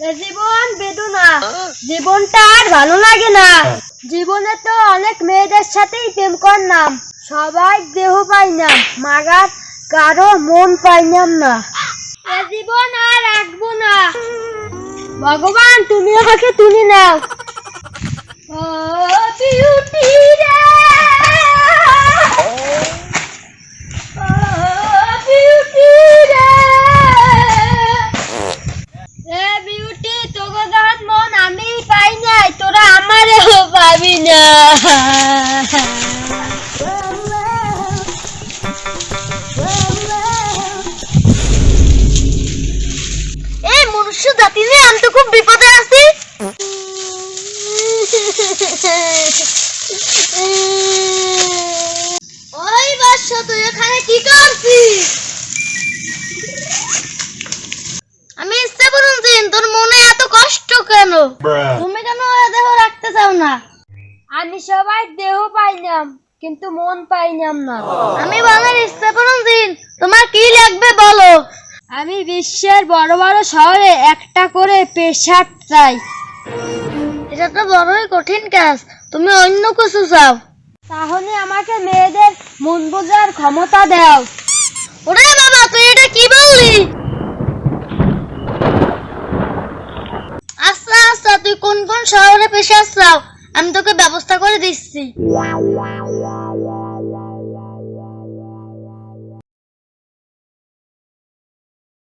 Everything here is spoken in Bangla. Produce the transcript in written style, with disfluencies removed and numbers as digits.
জীবন বেদনা, জীবনটা আর ভালো লাগে না। জীবনে তো অনেক মেয়েদের সাথেই প্রেম করলাম, সবাই দেহ পাইলাম, মাগার কারো মন পাইলাম না। এ জীবন আর রাখবো না, ভগবান তুমি আমাকে তুলে নাও। ও বিউটি রে, ও বিউটি রে, এ বিউটি তোকে যখন মন আমি পাই নাই, তোরা আমারেও পাবি না। এই মনুষ্য জাতি নিয়ে আমি তো খুব বিপদে আছি। ওই বাস তুই এখানে কি করছিস? আমি ইচ্ছে করছি, তোর মনে এত কষ্ট কেন? তুমি কেন দেহ রাখতে চাও না? আমি সবাই দেহ পাইলাম কিন্তু মন পাইলাম না। আমি বাংলার ইচ্ছে করছি, তোমার কি লাগবে বলো। আমি বিশ্বের বড় বড় শহরে একটা করে পেশাব চাই। এটা তো বড়ই কঠিন কাজ, তুমি অন্য কিছু চাও। তাহলে আমাকে মেয়েদের মন বোঝার ক্ষমতা দাও। ওরে বাবা, তুই এটা কি বললি? আচ্ছা আচ্ছা, তুই কোন কোন শহরে পেশাব চাও আমি তোকে ব্যবস্থা করে দিচ্ছি।